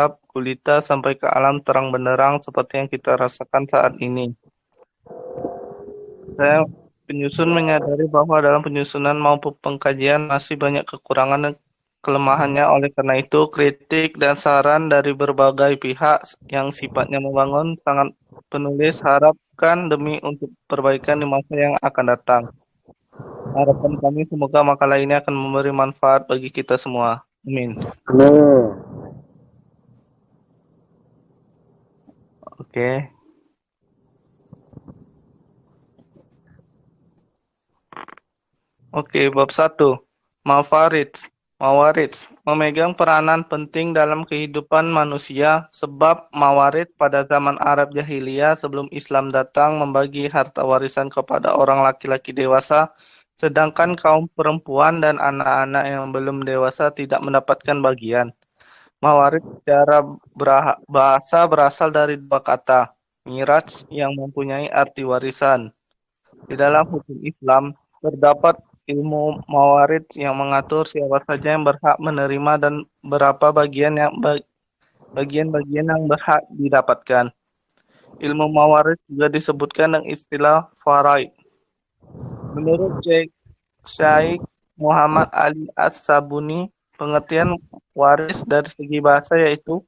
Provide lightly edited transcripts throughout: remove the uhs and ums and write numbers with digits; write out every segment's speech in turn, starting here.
gelap gulita sampai ke alam terang benderang seperti yang kita rasakan saat ini. Saya penyusun menyadari bahwa dalam penyusunan maupun pengkajian masih banyak kekurangan dan kelemahannya. Oleh karena itu, kritik dan saran dari berbagai pihak yang sifatnya membangun sangat penulis harapkan demi untuk perbaikan di masa yang akan datang. Harapan kami semoga makalah ini akan memberi manfaat bagi kita semua. Amin. Amin. Oke. Oke, bab 1. Mawarid. Mawarid memegang peranan penting dalam kehidupan manusia sebab mawarid pada zaman Arab Jahiliyah sebelum Islam datang membagi harta warisan kepada orang laki-laki dewasa, sedangkan kaum perempuan dan anak-anak yang belum dewasa tidak mendapatkan bagian. Mawarid secara bahasa berasal dari dua kata, miraj yang mempunyai arti warisan. Di dalam hukum Islam, terdapat ilmu mawarid yang mengatur siapa saja yang berhak menerima dan berapa bagian-bagian yang berhak didapatkan. Ilmu mawarid juga disebutkan dengan istilah faraid. Menurut Syekh Muhammad Ali As-Sabuni, pengertian waris dari segi bahasa yaitu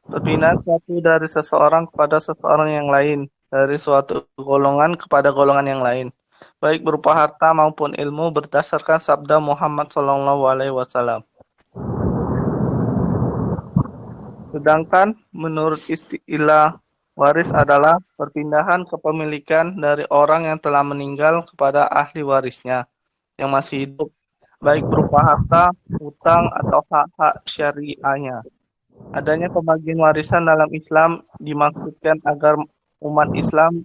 perpindahan suatu dari seseorang kepada seseorang yang lain, dari suatu golongan kepada golongan yang lain, baik berupa harta maupun ilmu berdasarkan sabda Muhammad SAW. Sedangkan menurut istilah waris adalah perpindahan kepemilikan dari orang yang telah meninggal kepada ahli warisnya yang masih hidup, baik berupa harta, hutang, atau hak-hak syariahnya. Adanya pembagian warisan dalam Islam dimaksudkan agar umat Islam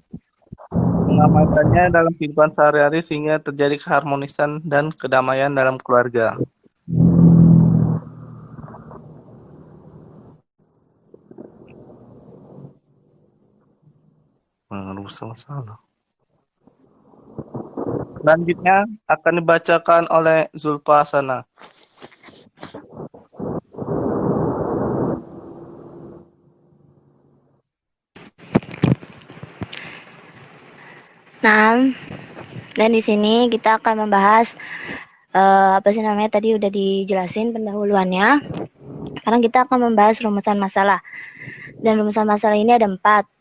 mengamalkannya dalam kehidupan sehari-hari sehingga terjadi keharmonisan dan kedamaian dalam keluarga. Rusak masalah. Selanjutnya akan dibacakan oleh Zulfa Sana. Nah, dan di sini kita akan membahas apa sih namanya, tadi udah dijelasin pendahuluannya. Sekarang kita akan membahas rumusan masalah. Dan rumusan masalah ini ada 4.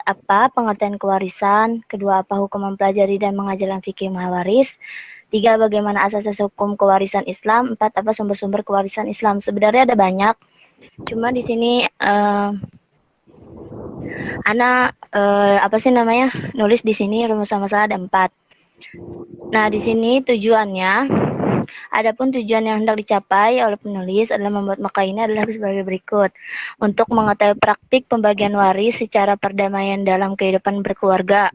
Apa pengertian kewarisan? Kedua, apa hukum mempelajari dan mengajarkan fikih mawaris? 3, bagaimana asas hukum kewarisan Islam? 4, apa sumber-sumber kewarisan Islam? Sebenarnya ada banyak. Cuma di sini nulis di sini rumusan masalah ada 4. Nah, di sini tujuannya, adapun tujuan yang hendak dicapai oleh penulis adalah membuat makalah ini adalah sebagai berikut. Untuk mengetahui praktik pembagian waris secara perdamaian dalam kehidupan berkeluarga.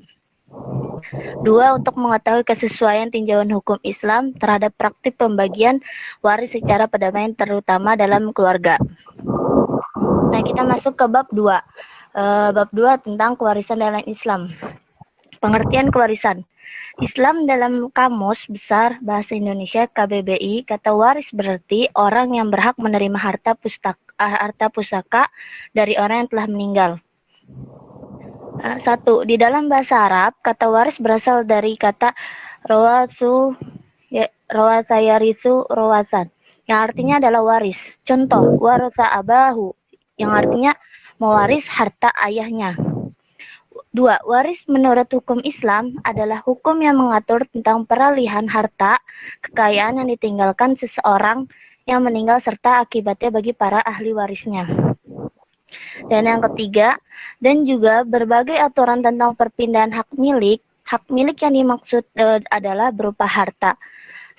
2, untuk mengetahui kesesuaian tinjauan hukum Islam terhadap praktik pembagian waris secara perdamaian terutama dalam keluarga. Nah, kita masuk ke bab 2. Bab 2 tentang kewarisan dalam Islam. Pengertian kewarisan. Islam dalam Kamus Besar Bahasa Indonesia KBBI, kata waris berarti orang yang berhak menerima harta pusaka dari orang yang telah meninggal. 1. Di dalam bahasa Arab, kata waris berasal dari kata rawasayarisu rawasan, yang artinya adalah waris. Contoh, warasa abahu, yang artinya mewaris harta ayahnya. 2. Waris menurut hukum Islam adalah hukum yang mengatur tentang peralihan harta kekayaan yang ditinggalkan seseorang yang meninggal serta akibatnya bagi para ahli warisnya. Dan yang ketiga, dan juga berbagai aturan tentang perpindahan hak milik. Hak milik yang dimaksud adalah berupa harta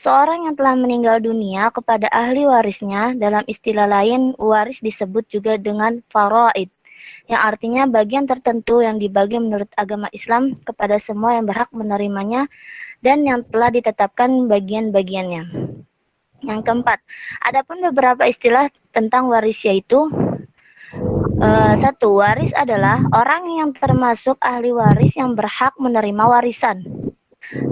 seorang yang telah meninggal dunia kepada ahli warisnya. Dalam istilah lain, waris disebut juga dengan faraid, yang artinya bagian tertentu yang dibagi menurut agama Islam kepada semua yang berhak menerimanya dan yang telah ditetapkan bagian-bagiannya. Yang keempat, adapun beberapa istilah tentang waris yaitu 1. Waris adalah orang yang termasuk ahli waris yang berhak menerima warisan.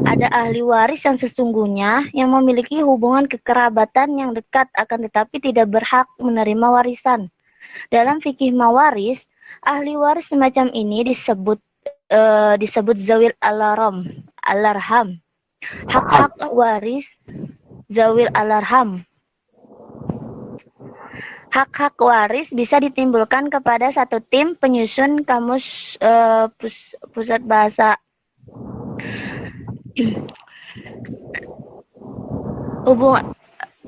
Ada ahli waris yang sesungguhnya yang memiliki hubungan kekerabatan yang dekat akan tetapi tidak berhak menerima warisan. Dalam fikih mawaris, ahli waris semacam ini disebut zawil alarham. Hak-hak waris zawil alarham. Hak-hak waris bisa ditimbulkan kepada satu tim penyusun kamus pusat bahasa.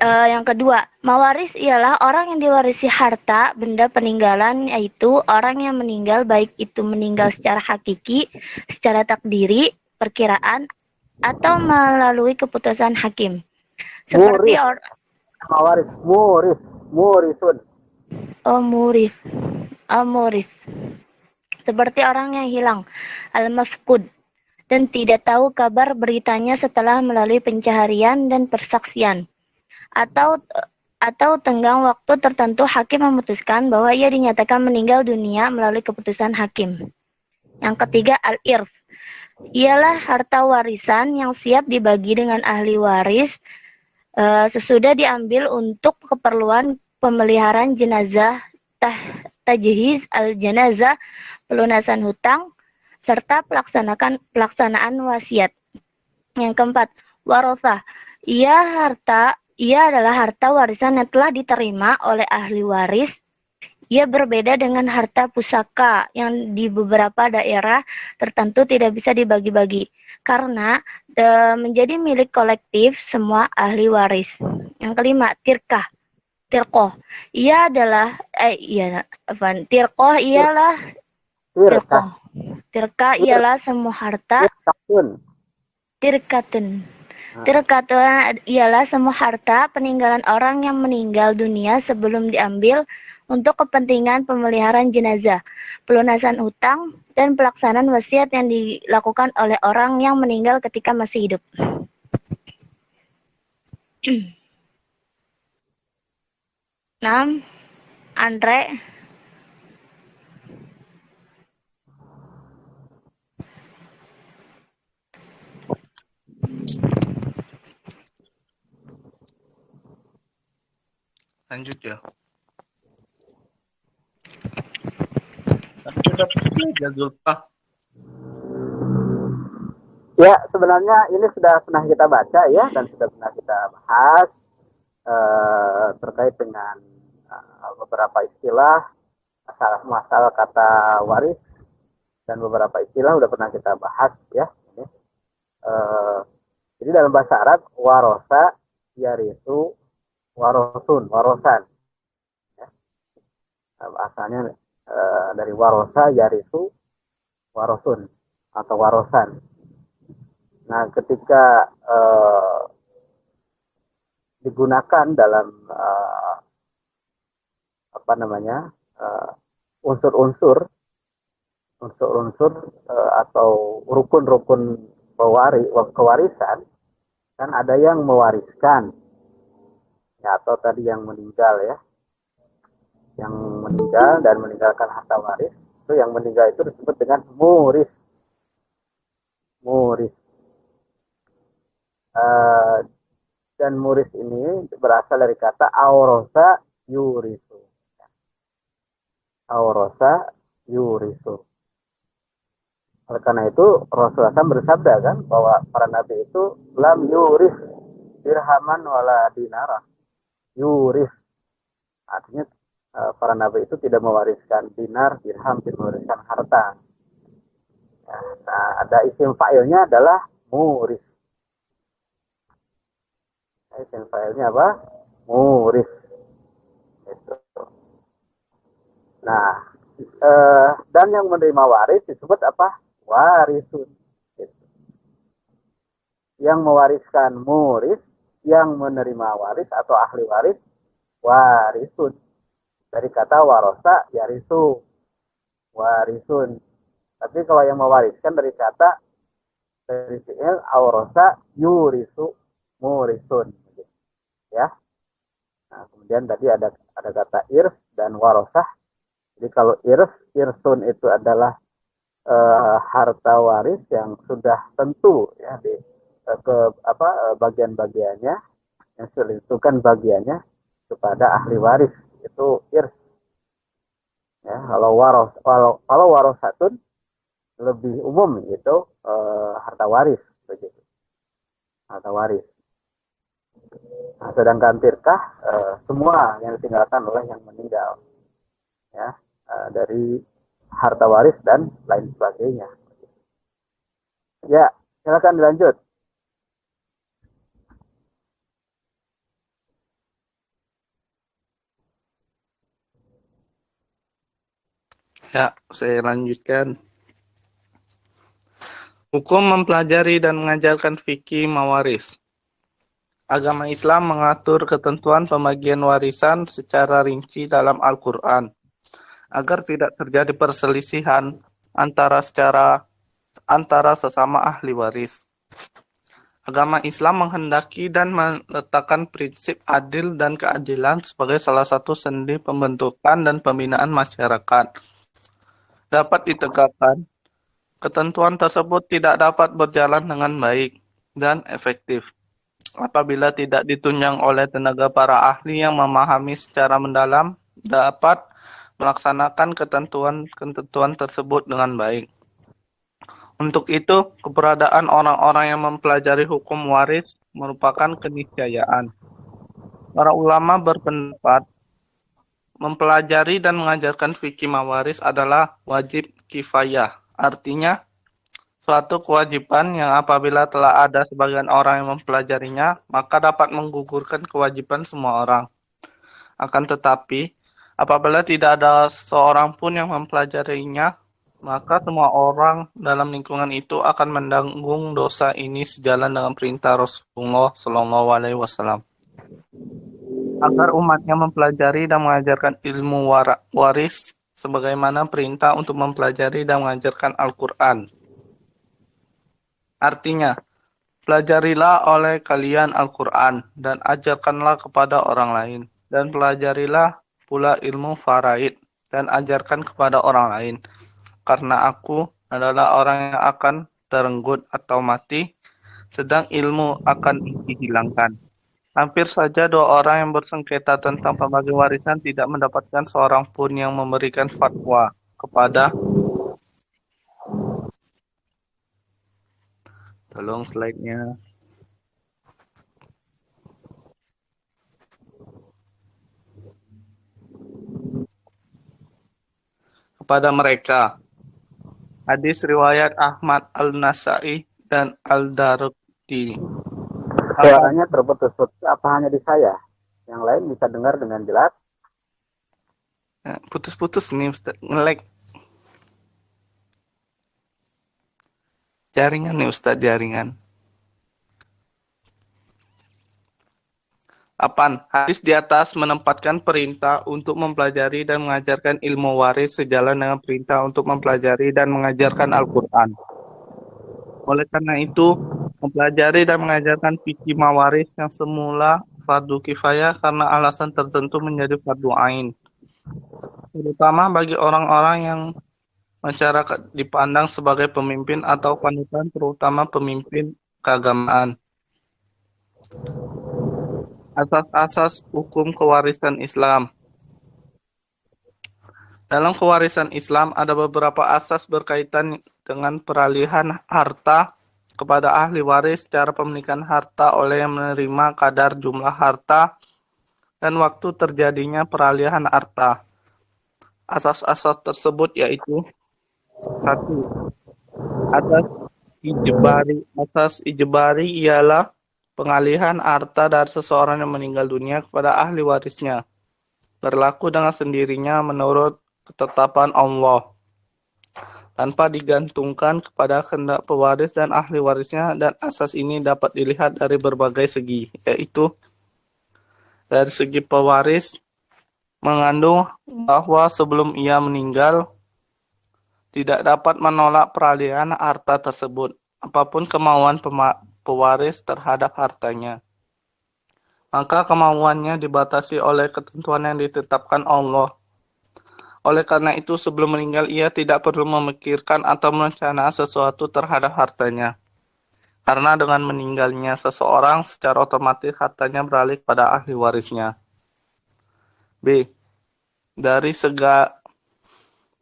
Yang kedua, mawaris ialah orang yang diwarisi harta benda peninggalan, yaitu orang yang meninggal, baik itu meninggal secara hakiki, secara takdiri, perkiraan, atau melalui keputusan hakim. Seperti mawaris, murisun. Muris. Seperti orang yang hilang, al-mafqud, dan tidak tahu kabar beritanya setelah melalui pencaharian dan persaksian. Atau tenggang waktu tertentu hakim memutuskan bahwa ia dinyatakan meninggal dunia melalui keputusan hakim. Yang ketiga, al-irth. Ialah harta warisan yang siap dibagi dengan ahli waris sesudah diambil untuk keperluan pemeliharaan jenazah, tajhiz al-janazah, pelunasan hutang, serta pelaksanaan wasiat. Yang keempat, warosah. Ia adalah harta warisan yang telah diterima oleh ahli waris. Ia berbeda dengan harta pusaka yang di beberapa daerah tertentu tidak bisa dibagi-bagi karena menjadi milik kolektif semua ahli waris. Yang kelima, tirqoh. Tirqa ialah semua harta. Tirkatun ialah semua harta peninggalan orang yang meninggal dunia sebelum diambil untuk kepentingan pemeliharaan jenazah, pelunasan hutang, dan pelaksanaan wasiat yang dilakukan oleh orang yang meninggal ketika masih hidup. Andre. Lanjut ya. Kita belajar Zulfah. Ya, sebenarnya ini sudah pernah kita baca ya, dan sudah pernah kita bahas terkait dengan beberapa istilah, masalah kata waris, dan beberapa istilah sudah pernah kita bahas ya. Jadi dalam bahasa Arab, warosa, yarisu, warosan. Ya. Asalnya dari warosa, yarisu, warosun atau warosan. Nah, ketika digunakan dalam unsur-unsur atau rukun-rukun kewarisan, kan ada yang mewariskan ya, atau tadi yang meninggal ya, yang meninggal dan meninggalkan harta waris, itu yang meninggal itu disebut dengan muris. Dan muris ini berasal dari kata aurosa yurisu. Aurosa yurisu. Oleh karena itu Rasulullah SAW bersabda kan bahwa para nabi itu lam yuris dirhaman wala dinara. Yuris artinya para nabi itu tidak mewariskan dinar, dirham, tidak mewariskan harta. Ya, nah, ada isim fa'ilnya adalah muris. Isim fa'ilnya apa? Muris. Gitu. Nah, dan yang menerima waris disebut apa? Warisun. Gitu. Yang mewariskan muris, yang menerima waris atau ahli waris, warisun. Dari kata warosa, yarisu, warisun. Tapi kalau yang mewariskan dari kata, dari fi'il, aurosa, yurisu, murisun. Ya. Nah, kemudian tadi ada kata irf dan warosah. Jadi kalau irsun itu adalah harta waris yang sudah tentu ya di bagian-bagiannya, yang sudah ditentukan bagiannya kepada ahli waris, itu irs. Ya, kalau warosatun lebih umum itu harta waris begitu. Harta waris. Nah, sedangkan tirkah semua yang ditinggalkan oleh yang meninggal, ya, dari harta waris dan lain sebagainya. Ya, silakan dilanjut. Ya, saya lanjutkan. Hukum mempelajari dan mengajarkan fikih mawaris. Agama Islam mengatur ketentuan pembagian warisan secara rinci dalam Al-Quran, agar tidak terjadi perselisihan antara sesama ahli waris. Agama Islam menghendaki dan meletakkan prinsip adil dan keadilan sebagai salah satu sendi pembentukan dan pembinaan masyarakat. Dapat ditegakkan, ketentuan tersebut tidak dapat berjalan dengan baik dan efektif apabila tidak ditunjang oleh tenaga para ahli yang memahami secara mendalam dapat melaksanakan ketentuan-ketentuan tersebut dengan baik. Untuk itu, keberadaan orang-orang yang mempelajari hukum waris merupakan keniscayaan. Para ulama berpendapat mempelajari dan mengajarkan fikih mawaris adalah wajib kifayah. Artinya, suatu kewajiban yang apabila telah ada sebagian orang yang mempelajarinya, maka dapat menggugurkan kewajiban semua orang. Akan tetapi, apabila tidak ada seorang pun yang mempelajarinya, maka semua orang dalam lingkungan itu akan menanggung dosa ini sejalan dengan perintah Rasulullah Shallallahu Alaihi Wasallam. Agar umatnya mempelajari dan mengajarkan ilmu waris, sebagaimana perintah untuk mempelajari dan mengajarkan Al-Quran. Artinya, pelajarilah oleh kalian Al-Quran dan ajarkanlah kepada orang lain. Dan pelajarilah pula ilmu faraid dan ajarkan kepada orang lain. Karena aku adalah orang yang akan terenggut atau mati, sedang ilmu akan dihilangkan. Hampir saja dua orang yang bersengketa tentang pembagi warisan tidak mendapatkan seorang pun yang memberikan fatwa kepada tolong slide-nya. Kepada mereka. Hadis riwayat Ahmad Al-Nasai dan Al-Darqutni. Suaranya terputus-putus. Apa hanya di saya? Yang lain bisa dengar dengan jelas? Putus-putus nih Ustaz, nge-lag. Jaringan nih Ustaz, jaringan. Apaan? Hadis di atas menempatkan perintah untuk mempelajari dan mengajarkan ilmu waris sejalan dengan perintah untuk mempelajari dan mengajarkan Al-Quran. Oleh karena itu, mempelajari dan mengajarkan fikih mawaris yang semula fardu kifayah karena alasan tertentu menjadi fardu ain. Terutama bagi orang-orang yang masyarakat dipandang sebagai pemimpin atau panutan, terutama pemimpin keagamaan. Asas-asas hukum kewarisan Islam. Dalam kewarisan Islam ada beberapa asas berkaitan dengan peralihan harta kepada ahli waris, cara pemilikan harta oleh yang menerima, kadar jumlah harta, dan waktu terjadinya peralihan harta. Asas-asas tersebut yaitu: 1. Asas ijbari ialah pengalihan harta dari seseorang yang meninggal dunia kepada ahli warisnya. Berlaku dengan sendirinya menurut ketetapan Allah, tanpa digantungkan kepada kehendak pewaris dan ahli warisnya, dan asas ini dapat dilihat dari berbagai segi, yaitu dari segi pewaris mengandung bahwa sebelum ia meninggal tidak dapat menolak peralihan harta tersebut, apapun kemauan pewaris terhadap hartanya. Maka kemauannya dibatasi oleh ketentuan yang ditetapkan Allah. Oleh karena itu, sebelum meninggal ia tidak perlu memikirkan atau merencanakan sesuatu terhadap hartanya. Karena dengan meninggalnya seseorang, secara otomatis hartanya beralih pada ahli warisnya. B. Dari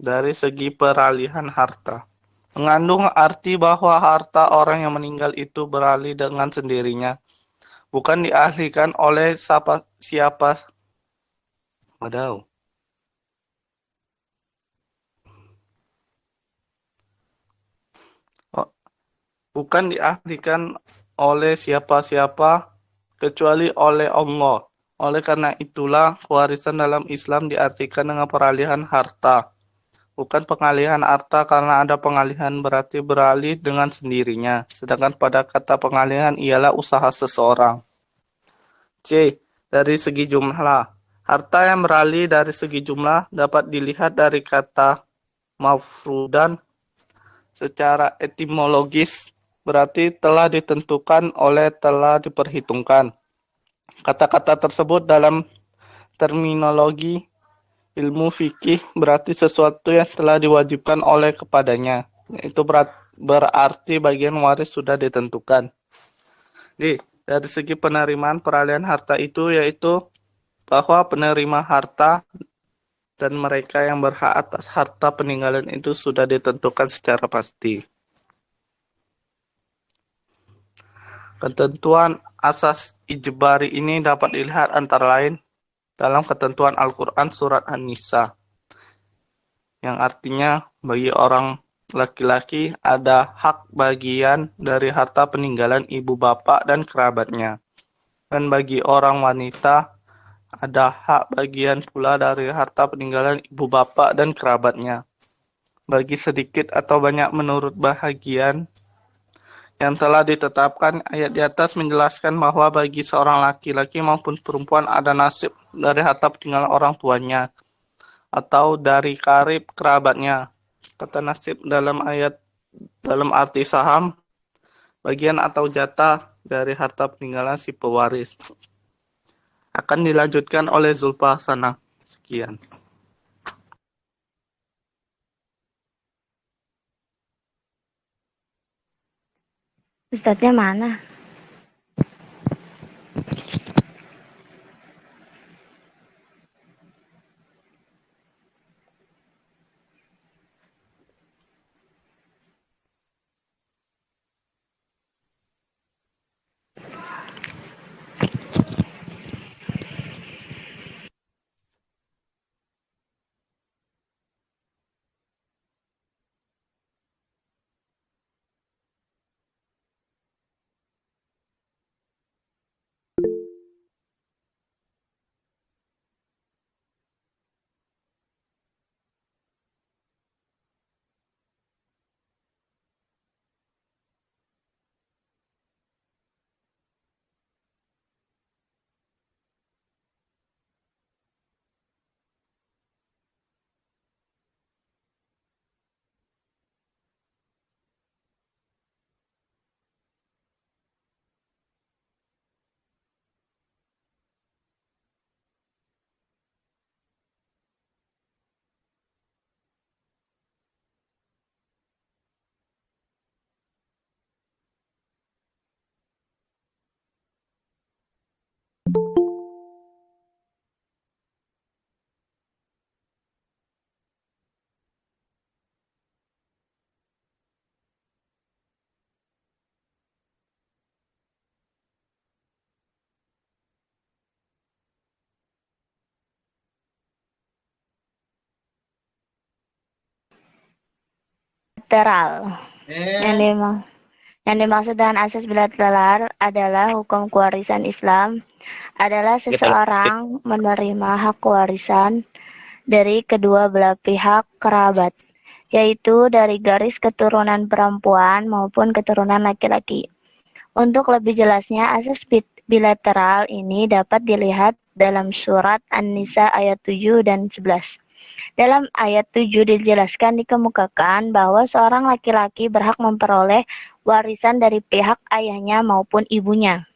dari segi peralihan harta. Mengandung arti bahwa harta orang yang meninggal itu beralih dengan sendirinya, bukan dialihkan oleh siapa. Wadaw. Oh, bukan dialihkan oleh siapa-siapa kecuali oleh Allah. Oleh karena itulah, warisan dalam Islam diartikan dengan peralihan harta. Bukan pengalihan harta, karena ada pengalihan berarti beralih dengan sendirinya. Sedangkan pada kata pengalihan ialah usaha seseorang. C. Dari segi jumlah. Harta yang beralih dari segi jumlah dapat dilihat dari kata mafrudan secara etimologis, berarti telah ditentukan oleh telah diperhitungkan. Kata-kata tersebut dalam terminologi ilmu fikih berarti sesuatu yang telah diwajibkan oleh kepadanya. Itu berarti bagian waris sudah ditentukan. D. Dari segi penerimaan peralihan harta itu yaitu bahwa penerima harta dan mereka yang berhak atas harta peninggalan itu sudah ditentukan secara pasti. Ketentuan asas ijbari ini dapat dilihat antara lain dalam ketentuan Al-Quran surat An-Nisa, yang artinya bagi orang laki-laki ada hak bagian dari harta peninggalan ibu bapak dan kerabatnya, dan bagi orang wanita ada hak bagian pula dari harta peninggalan ibu bapak dan kerabatnya, bagi sedikit atau banyak menurut bahagian yang telah ditetapkan. Ayat di atas menjelaskan bahwa bagi seorang laki-laki maupun perempuan ada nasib dari harta peninggalan orang tuanya atau dari karib kerabatnya. Kata nasib dalam ayat dalam arti saham, bagian atau jatah dari harta peninggalan si pewaris. Akan dilanjutkan oleh Zulfa Hasanah. Sekian. Ustadznya mana? Bilateral. Yang dimaksud dengan asas bilateral adalah hukum kewarisan Islam adalah seseorang menerima hak warisan dari kedua belah pihak kerabat, yaitu dari garis keturunan perempuan maupun keturunan laki-laki. Untuk lebih jelasnya, asas bilateral ini dapat dilihat dalam surat An-Nisa ayat 7 dan 11. Dalam ayat 7 dijelaskan dikemukakan bahwa seorang laki-laki berhak memperoleh warisan dari pihak ayahnya maupun ibunya.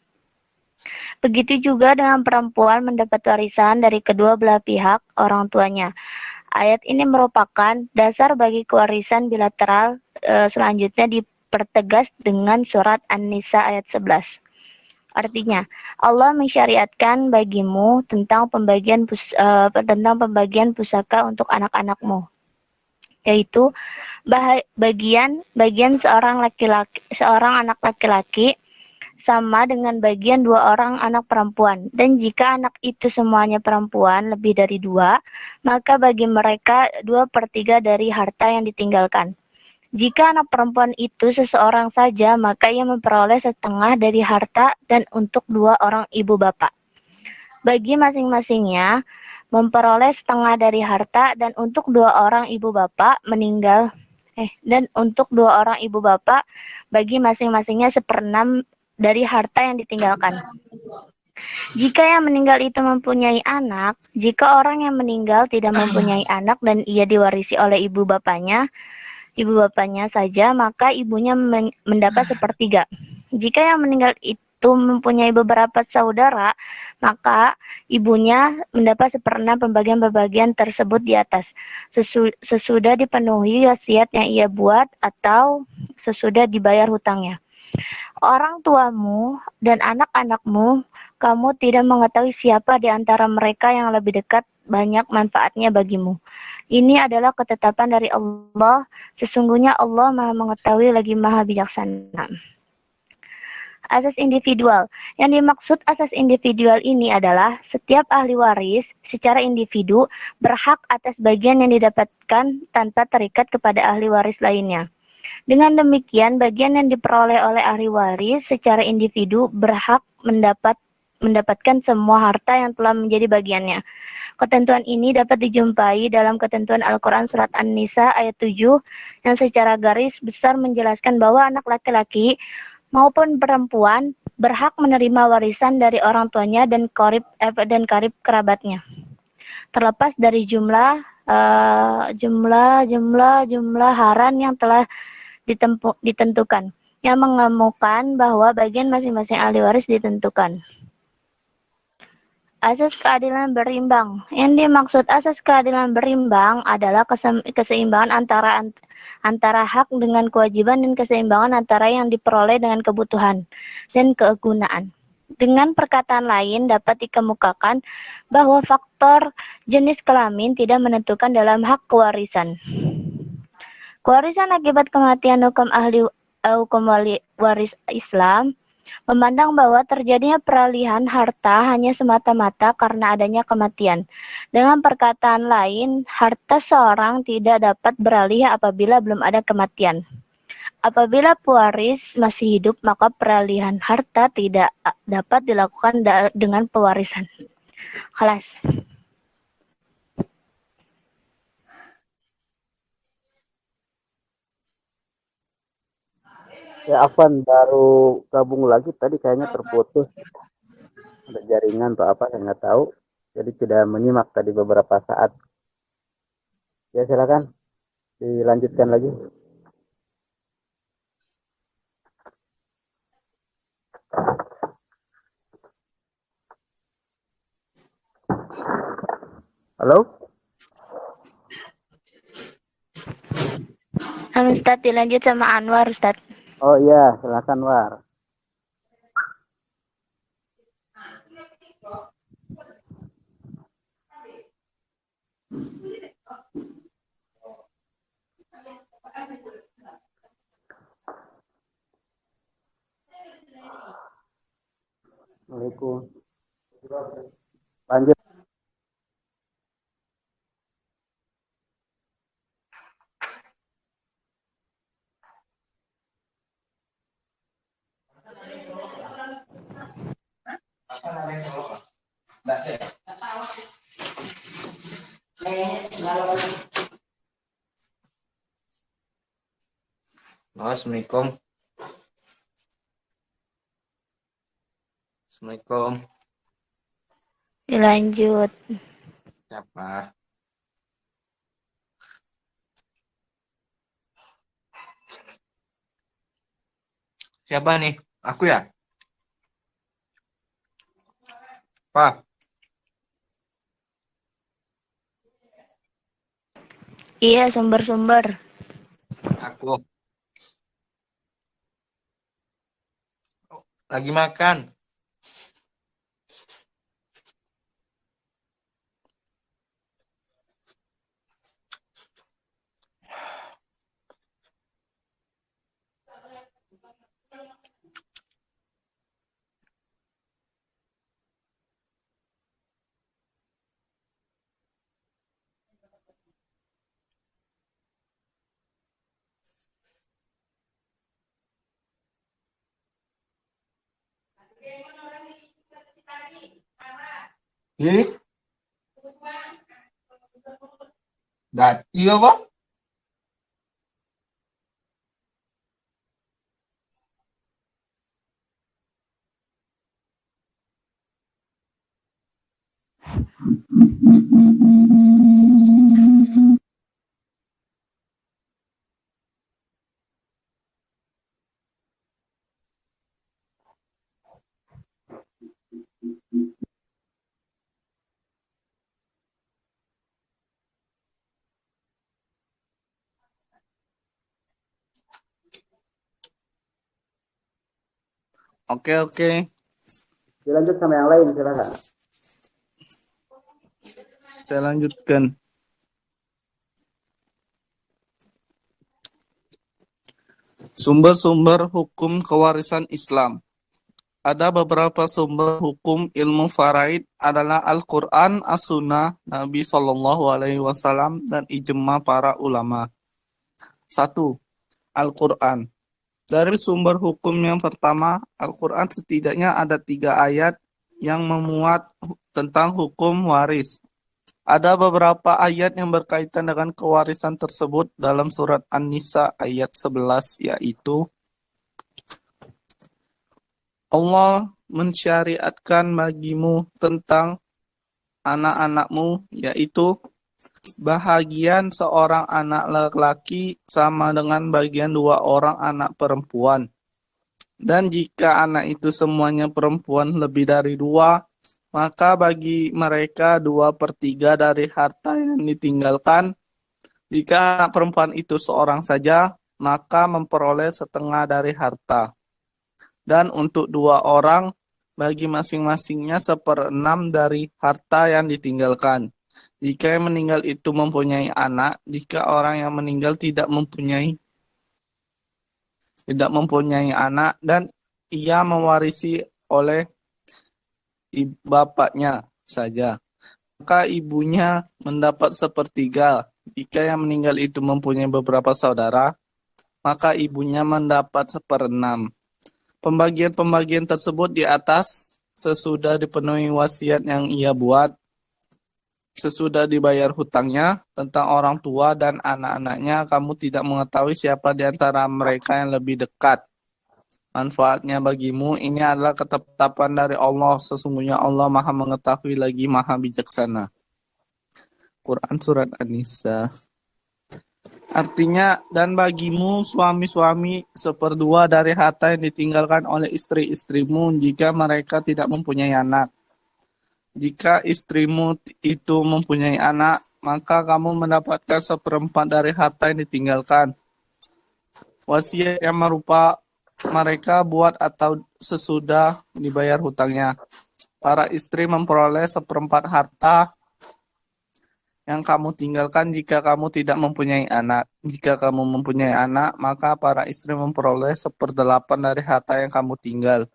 Begitu juga dengan perempuan mendapat warisan dari kedua belah pihak orang tuanya. Ayat ini merupakan dasar bagi kewarisan bilateral. Selanjutnya dipertegas dengan surat An-Nisa ayat 11. Artinya, Allah mensyariatkan bagimu tentang pembagian pusaka untuk anak-anakmu. yaitu bagian seorang anak laki-laki sama dengan bagian dua orang anak perempuan. Dan jika anak itu semuanya perempuan lebih dari dua, maka bagi mereka 2/3 dari harta yang ditinggalkan. Jika anak perempuan itu seseorang saja, maka ia memperoleh setengah dari harta dan untuk dua orang ibu bapak. Bagi masing-masingnya memperoleh setengah dari harta dan untuk dua orang ibu bapak bagi masing-masingnya 1/6 dari harta yang ditinggalkan. Jika yang meninggal itu mempunyai anak, jika orang yang meninggal tidak mempunyai anak dan ia diwarisi oleh ibu bapaknya saja, maka ibunya mendapat 1/3. Jika yang meninggal itu mempunyai beberapa saudara, maka ibunya mendapat 1/6 pembagian-pembagian tersebut di atas, sesudah dipenuhi wasiat yang ia buat atau sesudah dibayar hutangnya. Orang tuamu dan anak-anakmu, kamu tidak mengetahui siapa di antara mereka yang lebih dekat banyak manfaatnya bagimu. Ini adalah ketetapan dari Allah. Sesungguhnya Allah Maha Mengetahui lagi Maha Bijaksana. Asas individual. Yang dimaksud asas individual ini adalah setiap ahli waris secara individu berhak atas bagian yang didapatkan tanpa terikat kepada ahli waris lainnya. Dengan demikian, bagian yang diperoleh oleh ahli waris secara individu berhak mendapatkan semua harta yang telah menjadi bagiannya. Ketentuan ini dapat dijumpai dalam ketentuan Al-Quran Surat An-Nisa ayat 7 yang secara garis besar menjelaskan bahwa anak laki-laki maupun perempuan berhak menerima warisan dari orang tuanya dan karib kerabatnya, terlepas dari jumlah haran yang telah ditentukan, yang mengemukakan bahwa bagian masing-masing ahli waris ditentukan. Asas keadilan berimbang. Yang dimaksud asas keadilan berimbang adalah keseimbangan antara hak dengan kewajiban dan keseimbangan antara yang diperoleh dengan kebutuhan dan kegunaan. Dengan perkataan lain dapat dikemukakan bahwa faktor jenis kelamin tidak menentukan dalam hak kewarisan. Kewarisan akibat kematian hukum waris Islam memandang bahwa terjadinya peralihan harta hanya semata-mata karena adanya kematian. Dengan perkataan lain, harta seorang tidak dapat beralih apabila belum ada kematian. Apabila pewaris masih hidup, maka peralihan harta tidak dapat dilakukan dengan pewarisan. Kelas. Ya, Afan baru gabung lagi tadi kayaknya terputus. Ada jaringan atau apa saya nggak tahu. Jadi tidak menyimak tadi beberapa saat. Ya silakan dilanjutkan lagi. Halo? Ustadz, dilanjut sama Anwar, Ustadz. Oh iya, silakan War. Assalamualaikum. Lanjut. Assalamualaikum. Assalamualaikum. Dilanjut. Siapa? Siapa nih? Aku ya? Pak. Iya, sumber-sumber. Aku. Lagi makan. Ih, iya kok. Oke, oke. Dilanjut sama yang lain, silakan. Saya lanjutkan. Sumber-sumber hukum kewarisan Islam. Ada beberapa sumber hukum ilmu faraid adalah Al-Quran, As-Sunnah, Nabi Shallallahu Alaihi Wasallam, dan ijma para ulama. 1. Al-Quran. Dari sumber hukum yang pertama, Al-Quran setidaknya ada 3 ayat yang memuat tentang hukum waris. Ada beberapa ayat yang berkaitan dengan kewarisan tersebut dalam surat An-Nisa ayat 11, yaitu Allah mensyariatkan bagimu tentang anak-anakmu, yaitu bahagian seorang anak laki-laki sama dengan bagian 2 orang anak perempuan. Dan jika anak itu semuanya perempuan lebih dari 2, maka bagi mereka 2/3 dari harta yang ditinggalkan. Jika anak perempuan itu seorang saja, maka memperoleh setengah dari harta. Dan untuk 2 orang, bagi masing-masingnya 1/6 dari harta yang ditinggalkan. Jika yang meninggal itu mempunyai anak, jika orang yang meninggal tidak mempunyai anak dan ia mewarisi oleh bapaknya saja, maka ibunya mendapat 1/3. Jika yang meninggal itu mempunyai beberapa saudara, maka ibunya mendapat 1/6. Pembagian-pembagian tersebut di atas sesudah dipenuhi wasiat yang ia buat, sesudah dibayar hutangnya tentang orang tua dan anak-anaknya. Kamu tidak mengetahui siapa di antara mereka yang lebih dekat manfaatnya bagimu. Ini adalah ketetapan dari Allah. Sesungguhnya Allah Maha mengetahui lagi Maha bijaksana. Quran Surat An-Nisa. Artinya, dan bagimu suami-suami 1/2 dari harta yang ditinggalkan oleh istri-istrimu jika mereka tidak mempunyai anak. Jika istrimu itu mempunyai anak, maka kamu mendapatkan 1/4 dari harta yang ditinggalkan. Wasiat yang merupa mereka buat atau sesudah dibayar hutangnya. Para istri memperoleh 1/4 harta yang kamu tinggalkan jika kamu tidak mempunyai anak. Jika kamu mempunyai anak, maka para istri memperoleh 1/8 dari harta yang kamu tinggal.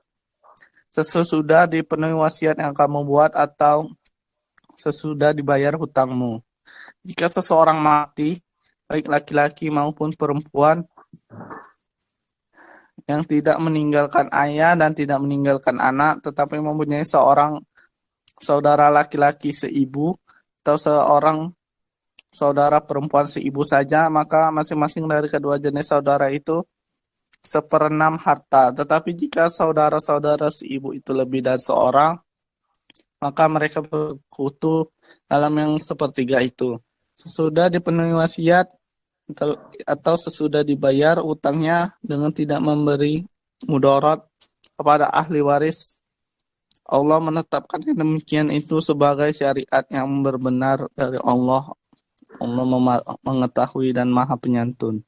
Sesudah dipenuhi wasiat yang kamu buat atau sesudah dibayar hutangmu. Jika seseorang mati, baik laki-laki maupun perempuan, yang tidak meninggalkan ayah dan tidak meninggalkan anak, tetapi mempunyai seorang saudara laki-laki seibu, atau seorang saudara perempuan seibu saja, maka masing-masing dari kedua jenis saudara itu 1/6 harta. Tetapi jika saudara-saudara seibu itu lebih dari seorang, maka mereka berkutu dalam yang 1/3 itu. Sesudah dipenuhi wasiat atau sesudah dibayar utangnya dengan tidak memberi mudarat kepada ahli waris, Allah menetapkan yang demikian itu sebagai syariat yang benar dari Allah. Allah mengetahui dan Maha Penyantun.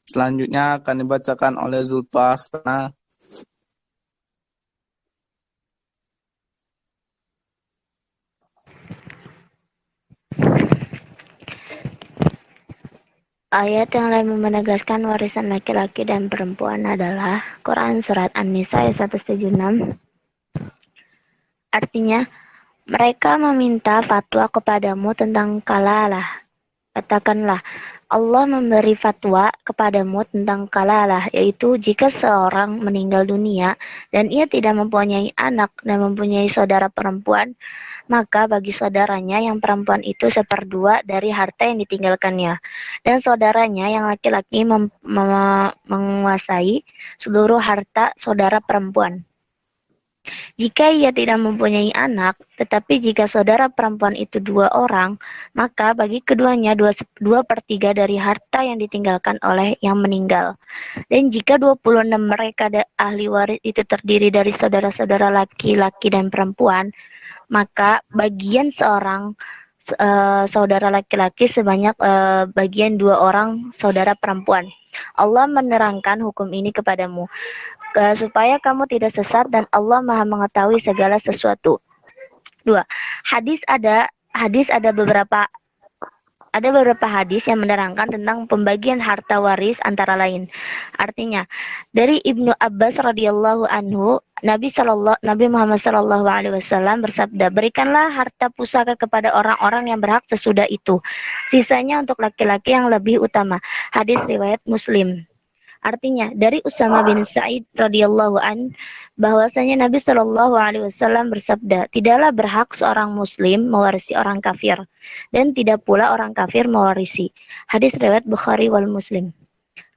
Selanjutnya akan dibacakan oleh Zulfasana. Ayat yang lain menegaskan warisan laki-laki dan perempuan adalah Quran Surat An-Nisa ayat 176. Artinya, mereka meminta fatwa kepadamu tentang kalalah. Katakanlah, Allah memberi fatwa kepadamu tentang kalalah, yaitu jika seorang meninggal dunia dan ia tidak mempunyai anak dan mempunyai saudara perempuan, maka bagi saudaranya yang perempuan itu seperdua dari harta yang ditinggalkannya, dan saudaranya yang laki-laki menguasai seluruh harta saudara perempuan. Jika ia tidak mempunyai anak, tetapi jika saudara perempuan itu 2 orang, maka bagi keduanya 2/3 dari harta yang ditinggalkan oleh yang meninggal. Dan jika 26 mereka ahli waris itu terdiri dari saudara-saudara laki-laki dan perempuan, maka bagian seorang saudara laki-laki sebanyak bagian 2 orang saudara perempuan. Allah menerangkan hukum ini kepadamu supaya kamu tidak sesat dan Allah Maha mengetahui segala sesuatu. 2. Ada beberapa hadis yang menerangkan tentang pembagian harta waris antara lain. Artinya, dari Ibnu Abbas radhiyallahu anhu, Nabi Muhammad sallallahu alaihi wasallam bersabda, "Berikanlah harta pusaka kepada orang-orang yang berhak sesudah itu. Sisanya untuk laki-laki yang lebih utama." Hadis riwayat Muslim. Artinya, dari Usama bin Sa'id radhiyallahu an, bahwasanya Nabi Shallallahu alaihi wasallam bersabda, "Tidaklah berhak seorang muslim mewarisi orang kafir, dan tidak pula orang kafir mewarisi." Hadis riwayat Bukhari wal Muslim.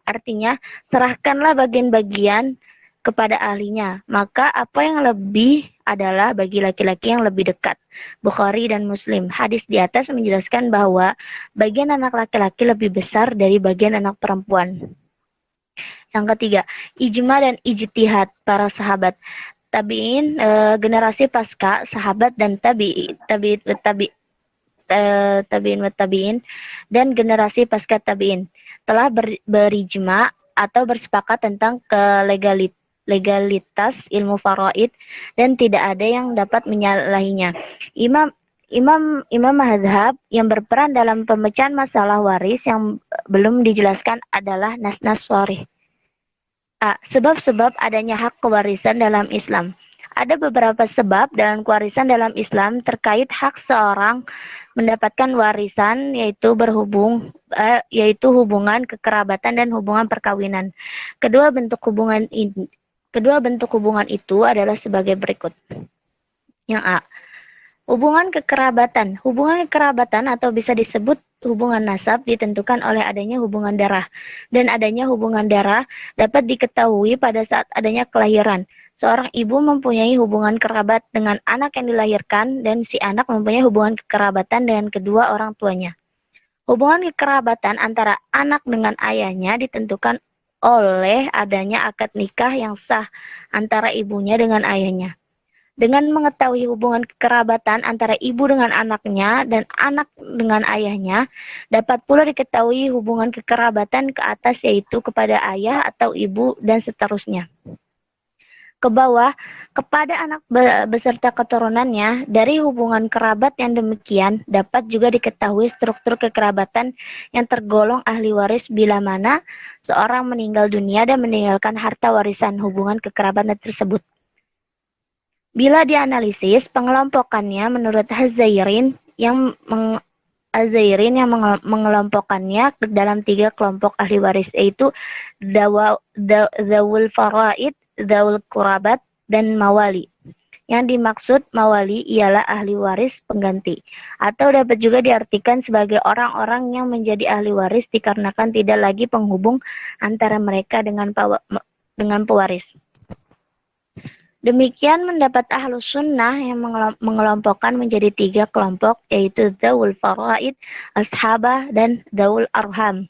Artinya, serahkanlah bagian-bagian kepada ahlinya, maka apa yang lebih adalah bagi laki-laki yang lebih dekat. Bukhari dan Muslim. Hadis di atas menjelaskan bahwa bagian anak laki-laki lebih besar dari bagian anak perempuan. Yang ketiga, ijma dan ijtihad para sahabat tabi'in, generasi pasca sahabat dan tabi'in dan generasi pasca tabi'in telah berijma atau bersepakat tentang legalitas ilmu faraid dan tidak ada yang dapat menyalahinya. Imam mazhab yang berperan dalam pemecahan masalah waris yang belum dijelaskan adalah nas-nas sharih. Sebab-sebab adanya hak kewarisan dalam Islam. Ada beberapa sebab dalam kewarisan dalam Islam terkait hak seorang mendapatkan warisan, yaitu hubungan kekerabatan dan hubungan perkawinan. Kedua bentuk hubungan itu adalah sebagai berikut. Yang A, hubungan kekerabatan. Hubungan kekerabatan atau bisa disebut hubungan nasab ditentukan oleh adanya hubungan darah. Dan adanya hubungan darah dapat diketahui pada saat adanya kelahiran. Seorang ibu mempunyai hubungan kerabat dengan anak yang dilahirkan dan si anak mempunyai hubungan kekerabatan dengan kedua orang tuanya. Hubungan kekerabatan antara anak dengan ayahnya ditentukan oleh adanya akad nikah yang sah antara ibunya dengan ayahnya. Dengan mengetahui hubungan kekerabatan antara ibu dengan anaknya dan anak dengan ayahnya, dapat pula diketahui hubungan kekerabatan ke atas, yaitu kepada ayah atau ibu dan seterusnya. Ke bawah, kepada anak beserta keturunannya. Dari hubungan kerabat yang demikian, dapat juga diketahui struktur kekerabatan yang tergolong ahli waris bila mana seorang meninggal dunia dan meninggalkan harta warisan hubungan kekerabatan tersebut. Bila dianalisis pengelompokannya menurut Hazairin yang mengelompokkannya dalam 3 kelompok ahli waris, yaitu Zawul Faraid, Zawul Qurabat, dan Mawali. Yang dimaksud mawali ialah ahli waris pengganti, atau dapat juga diartikan sebagai orang-orang yang menjadi ahli waris dikarenakan tidak lagi penghubung antara mereka dengan pewaris. Demikian mendapat Ahlus Sunnah yang mengelompokkan menjadi 3 kelompok, yaitu Zawul Faraid, Ashabah, dan Zawul Arham.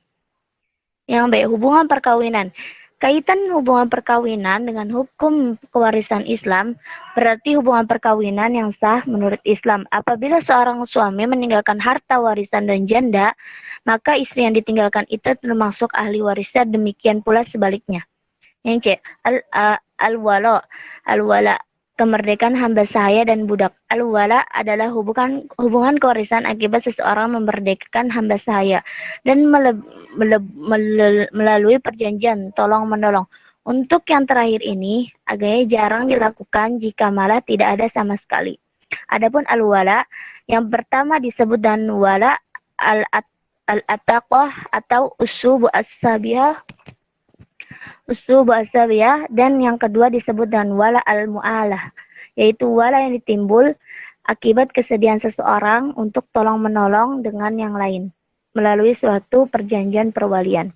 Yang B, hubungan perkawinan. Kaitan hubungan perkawinan dengan hukum kewarisan Islam berarti hubungan perkawinan yang sah menurut Islam. Apabila seorang suami meninggalkan harta warisan dan janda, maka istri yang ditinggalkan itu termasuk ahli warisnya, demikian pula sebaliknya. Yang C, al-wala, kemerdekaan hamba sahaya dan budak. Al-wala adalah hubungan kewarisan akibat seseorang memerdekakan hamba sahaya dan melalui perjanjian tolong-menolong. Untuk yang terakhir ini, agaknya jarang dilakukan jika malah tidak ada sama sekali. Adapun al-wala, yang pertama disebut dan wala al-ataqah atau usubu asabiyah, dan yang kedua disebut dengan wala al-mu'alah, yaitu wala yang ditimbul akibat kesediaan seseorang untuk tolong-menolong dengan yang lain melalui suatu perjanjian perwalian.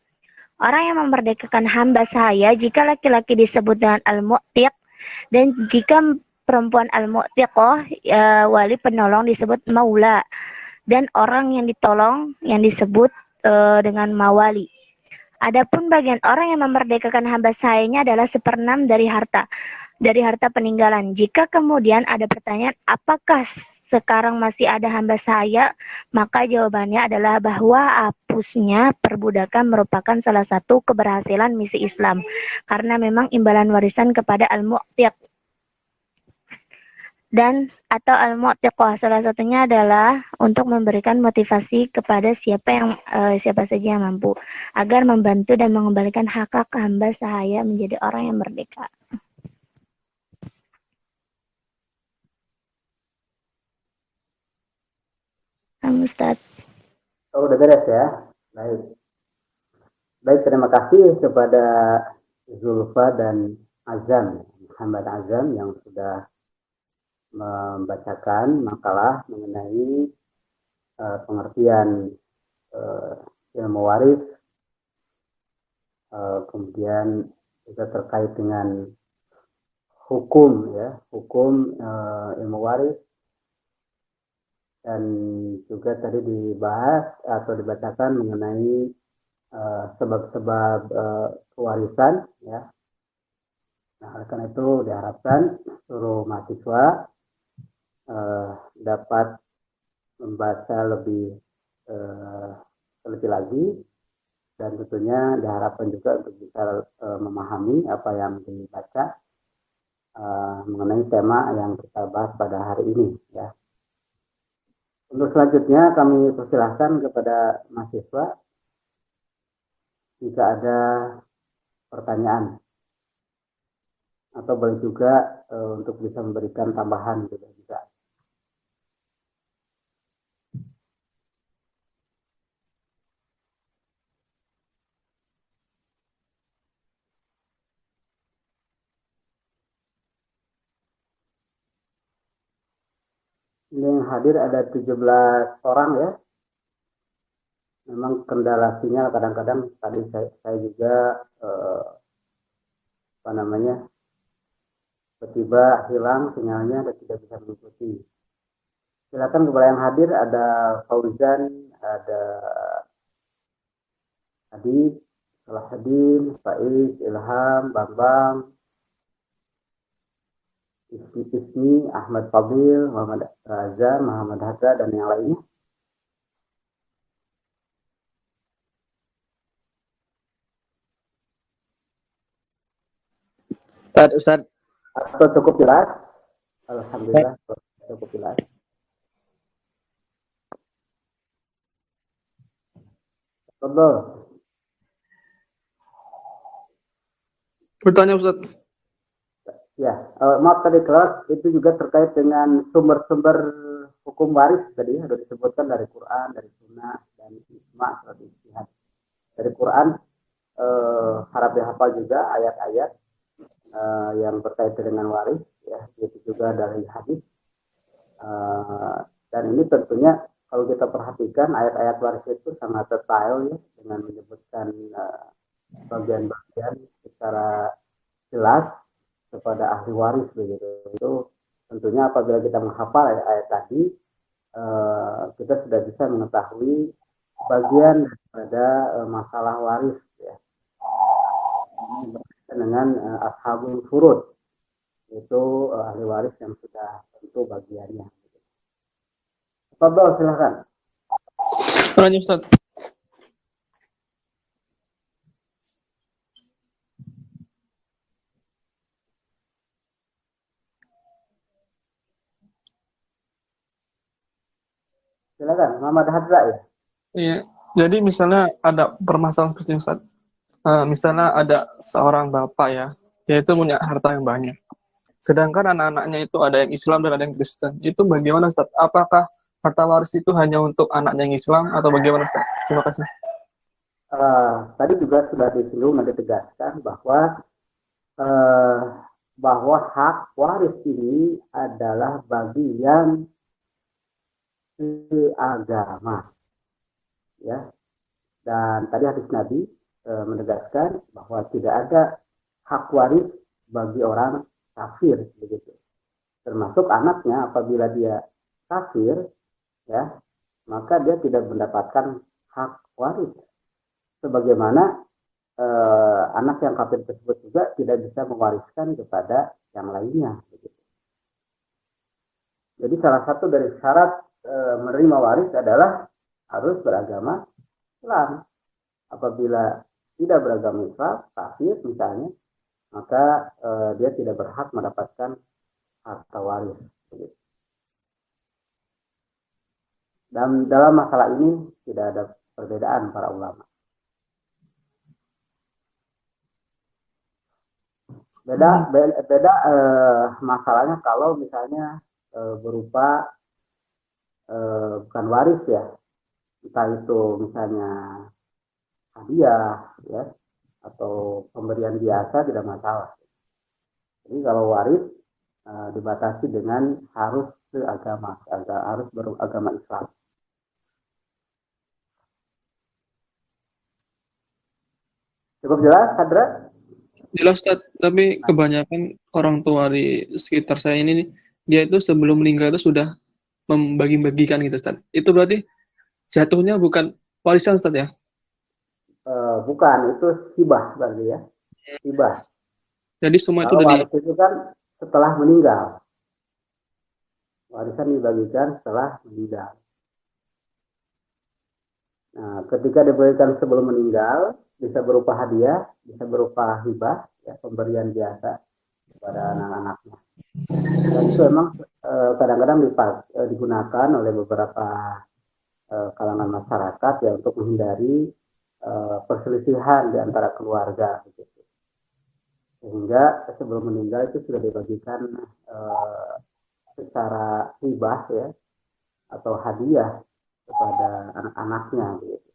Orang yang memerdekakan hamba sahaya jika laki-laki disebut dengan al-mu'tiq, dan jika perempuan al-mu'tiqah, wali penolong disebut maula, dan orang yang ditolong yang disebut dengan mawali. Adapun bagian orang yang memerdekakan hamba sahayanya adalah 1/6 dari harta peninggalan. Jika kemudian ada pertanyaan, apakah sekarang masih ada hamba sahaya? Maka jawabannya adalah bahwa hapusnya perbudakan merupakan salah satu keberhasilan misi Islam, karena memang imbalan warisan kepada al-mu'tiq dan atau al-mu'tiqah. Salah satunya adalah untuk memberikan motivasi kepada siapa saja yang mampu agar membantu dan mengembalikan hak-hak hamba sahaya menjadi orang yang merdeka. Ustaz. Oh, udah beres ya? Baik. Baik, terima kasih kepada Zulfa dan Azam, Muhammad Azam, yang sudah membacakan makalah mengenai pengertian ilmu waris, kemudian juga terkait dengan hukum ilmu waris, dan juga tadi dibahas atau dibacakan mengenai sebab-sebab kewarisan, ya. Nah, oleh karena itu diharapkan seluruh mahasiswa dapat membaca lebih lagi, dan tentunya diharapkan juga untuk bisa memahami apa yang dibaca mengenai tema yang kita bahas pada hari ini, ya. Untuk selanjutnya kami persilahkan kepada mahasiswa jika ada pertanyaan, atau boleh juga untuk bisa memberikan tambahan juga bisa. Ini yang hadir ada 17 orang, ya. Memang kendala sinyal kadang-kadang tadi saya juga tiba-tiba hilang sinyalnya dan tidak bisa mengikuti. Silakan kepada yang hadir, ada Fauzan, ada Adib, Salahuddin, Faiz, Ilham, Bambang, Ismi, Ahmad Fadil, Muhammad Raza, Muhammad Hatta, dan yang lainnya. Ustaz. Atau cukup jelas? Alhamdulillah, cukup jelas. Betul. Bertanya Ustaz. Ya, maaf tadi kelas itu juga terkait dengan sumber-sumber hukum waris tadi sudah disebutkan dari Quran, dari Sunnah, dan Ijma' serta ijtihad. Dari Quran harap dihafal juga ayat-ayat yang berkaitan dengan waris, ya, itu juga dari hadis. Dan ini tentunya kalau kita perhatikan ayat-ayat waris itu sangat detail, ya, dengan menyebutkan bagian-bagian secara jelas kepada ahli waris begitu. Itu tentunya apabila kita menghafal ayat-ayat tadi, kita sudah bisa mengetahui bagian daripada masalah waris, ya. Ini berkaitan dengan ashabul furud, itu ahli waris yang sudah tentu bagiannya. Fadhol, silakan. Bertanya Ustaz. Silakan, Muhammad Hadza, ya. Iya. Jadi misalnya ada permasalahan seperti ini, Ustaz. Misalnya ada seorang bapak, ya, dia itu punya harta yang banyak. Sedangkan anak-anaknya itu ada yang Islam dan ada yang Kristen. Itu bagaimana, Ustaz? Apakah harta waris itu hanya untuk anaknya yang Islam atau bagaimana, Ustaz? Terima kasih. Tadi juga sudah disinggung dan ditegaskan eh, bahwa hak waris ini adalah bagi yang seagama, ya. Dan tadi hadis Nabi menegaskan bahwa tidak ada hak waris bagi orang kafir, begitu. Termasuk anaknya, apabila dia kafir, ya, maka dia tidak mendapatkan hak waris. Sebagaimana anak yang kafir tersebut juga tidak bisa mewariskan kepada yang lainnya, begitu. Jadi salah satu dari syarat menerima waris adalah harus beragama Islam. Apabila tidak beragama Islam, kafir misalnya, maka dia tidak berhak mendapatkan harta waris. Begitu. Dan dalam masalah ini tidak ada perbedaan para ulama. Beda masalahnya kalau misalnya berupa bukan waris, ya, entah itu misalnya hadiah, ya, atau pemberian biasa, tidak masalah. Jadi kalau waris dibatasi dengan harus seagama, harus beragama Islam. Cukup jelas, Hadra? Jelas, Ustaz, tapi kebanyakan orang tua di sekitar saya ini nih, dia itu sebelum meninggal itu sudah membagi-bagikan gitu, Ustaz. Itu berarti jatuhnya bukan warisan, Ustaz, ya? Bukan, itu hibah berarti, ya. Hibah. Jadi semua itu Kalau udah waris itu kan setelah meninggal. Warisan dibagikan setelah meninggal. Nah, ketika diberikan sebelum meninggal, bisa berupa hadiah, bisa berupa hibah, ya, pemberian biasa kepada anak-anaknya. Dan itu memang kadang-kadang digunakan oleh beberapa kalangan masyarakat, ya, untuk menghindari perselisihan di antara keluarga, begitu. Sehingga sebelum meninggal itu sudah dibagikan secara hibah, ya, atau hadiah kepada anak-anaknya, gitu.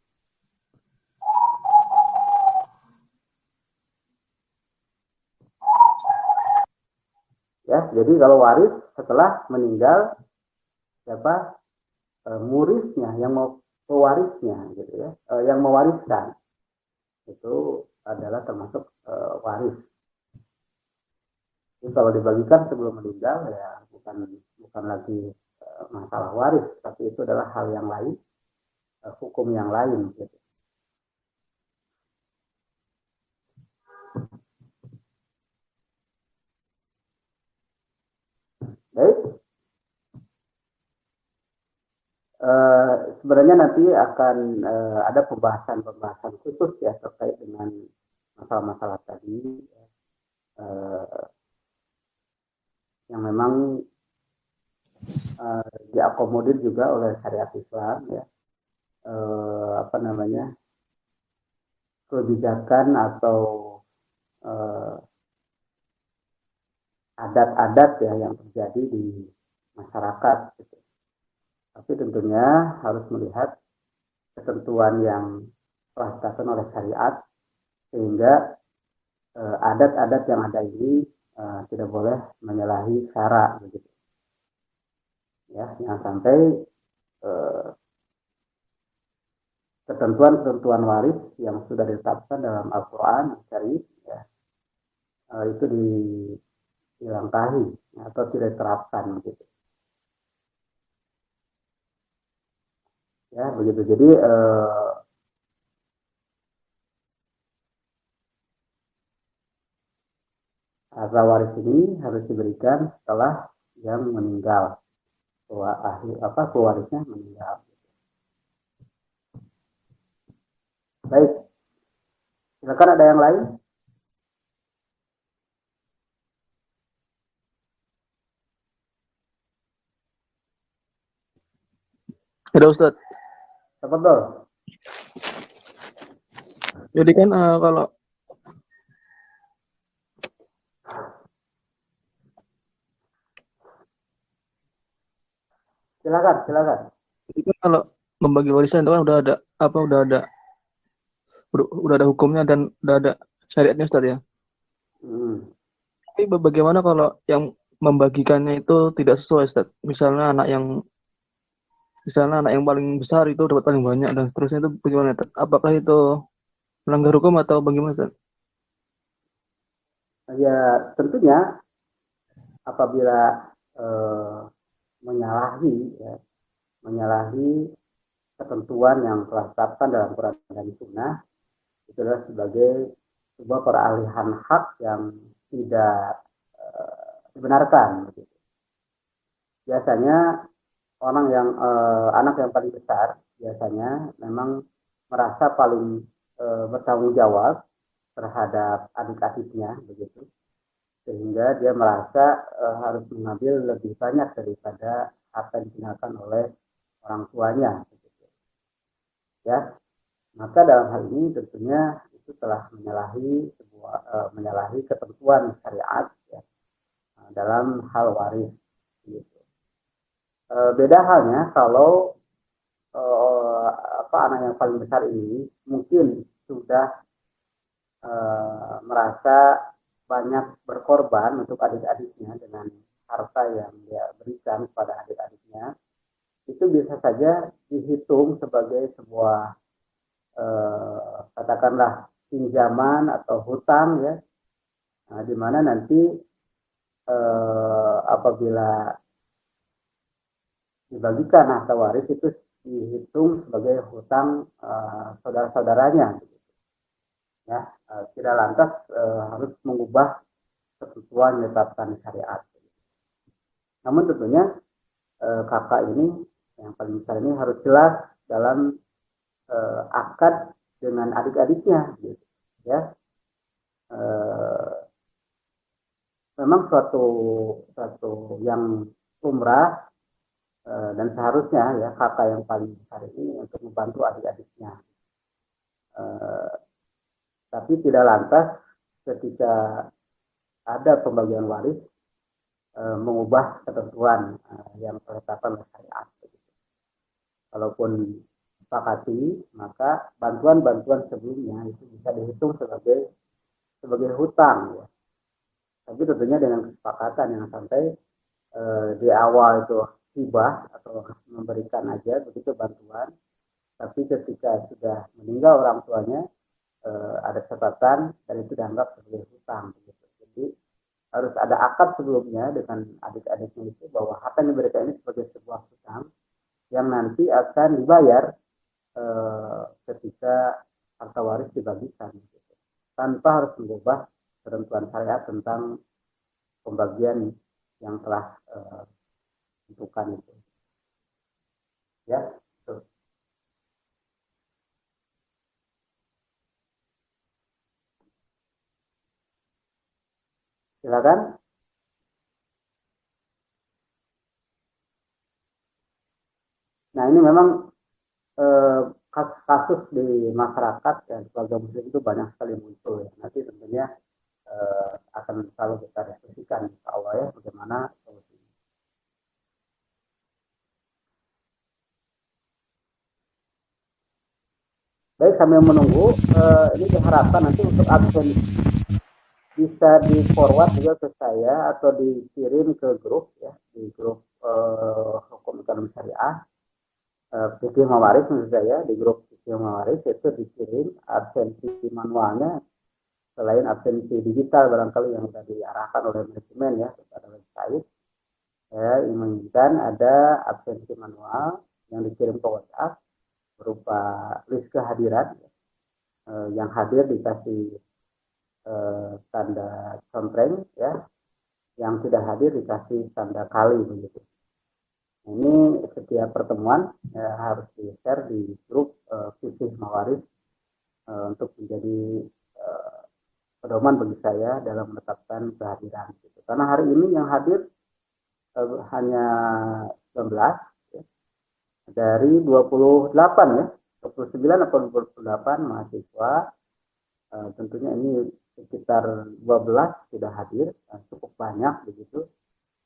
Ya, jadi kalau waris setelah meninggal, siapa murisnya, yang mau pewarisnya, gitu, ya, yang mewariskan itu adalah termasuk waris. Jadi kalau dibagikan sebelum meninggal, ya bukan lagi masalah waris, tapi itu adalah hal yang lain, hukum yang lain, gitu. Baik. Sebenarnya nanti akan ada pembahasan khusus, ya, terkait dengan masalah-masalah tadi, yang memang diakomodir juga oleh syariat Islam, ya, kebijakan atau adat-adat, ya, yang terjadi di masyarakat, gitu. Tapi tentunya harus melihat ketentuan yang telah ditetapkan oleh syariat, sehingga adat-adat yang ada ini tidak boleh menyalahi syara, begitu. Ya, jangan sampai ketentuan-ketentuan waris yang sudah ditetapkan dalam Al-Quran Syarif, ya, itu dilangkahi, atau tidak diterapkan, begitu. Ya, begitu. Jadi harta waris ini harus diberikan setelah yang meninggal, pewarisnya meninggal. Baik, silakan, ada yang lain? Ada, Ustaz. Tafadhol. Jadi kan kalau Silakan. jadi kan kalau membagi warisan itu kan udah ada udah ada hukumnya dan udah ada syariatnya Ustaz ya. Hmm. Tapi bagaimana kalau yang membagikannya itu tidak sesuai Ustaz? Misalnya anak yang paling besar itu dapat paling banyak dan seterusnya, itu bagaimana Ustaz? Apakah itu melanggar hukum atau bagaimana Ustaz? Ya tentunya apabila menyalahi ketentuan yang telah ditetapkan dalam Quran dan Sunnah, itu adalah sebagai sebuah peralihan hak yang tidak dibenarkan. Biasanya anak yang paling besar biasanya memang merasa paling bertanggung jawab terhadap adik-adiknya, begitu, sehingga dia merasa harus mengambil lebih banyak daripada apa yang ditinggalkan oleh orang tuanya, begitu. Ya, maka dalam hal ini tentunya itu telah menyalahi ketentuan syariat ya, dalam hal waris. Gitu. Beda halnya kalau anak yang paling besar ini mungkin sudah merasa banyak berkorban untuk adik-adiknya dengan harta yang dia berikan kepada adik-adiknya, itu bisa saja dihitung sebagai sebuah katakanlah pinjaman atau hutang ya, di mana nanti apabila dibagikan harta waris itu dihitung sebagai hutang saudara-saudaranya. Ya, tidak lantas harus mengubah ketentuan yang ditetapkan syariat. Namun tentunya kakak ini yang paling besar ini harus jelas dalam akad dengan adik-adiknya, gitu. Ya, memang suatu yang lumrah dan seharusnya ya kakak yang paling besar ini untuk membantu adik-adiknya. Tapi tidak lantas ketika ada pembagian waris mengubah ketentuan yang ditetapkan oleh syariat. Kalaupun sepakati, maka bantuan-bantuan sebelumnya itu bisa dihitung sebagai hutang. Ya. Tapi tentunya dengan kesepakatan yang sampai di awal itu hibah atau memberikan aja begitu bantuan. Tapi ketika sudah meninggal orang tuanya, ada catatan dan itu dianggap sebagai hutang. Gitu. Jadi harus ada akad sebelumnya dengan adik-adiknya itu bahwa harta yang diberikan ini sebagai sebuah hutang yang nanti akan dibayar ketika harta waris dibagikan. Gitu. Tanpa harus mengubah ketentuan syariat tentang pembagian yang telah ditentukan itu. Ya. Silakan. Nah ini memang kasus di masyarakat dan keluarga muslim itu banyak sekali muncul ya. Nanti tentunya akan selalu kita diskusikan insya Allah ya bagaimana solusinya. Baik, sambil menunggu ini diharapkan nanti untuk absen bisa di forward juga ke saya atau dikirim ke grup ya, di grup hukum ekonomi syariah fikih mawaris maksud saya, di grup fikih mawaris itu dikirim absensi manualnya selain absensi digital barangkali yang sudah diarahkan oleh manajemen ya kepada website ya, yang menginginkan ada absensi manual yang dikirim ke WhatsApp berupa list kehadiran yang hadir dikasih tanda contreng ya, yang tidak hadir dikasih tanda kali begitu. Ini setiap pertemuan ya, harus di-share di grup fikih mawaris untuk menjadi pedoman bagi saya dalam menetapkan kehadiran. Gitu. Karena hari ini yang hadir hanya 19 ya, dari 28 ya, 29 atau 28 mahasiswa. Tentunya ini sekitar 12 tidak hadir, cukup banyak begitu.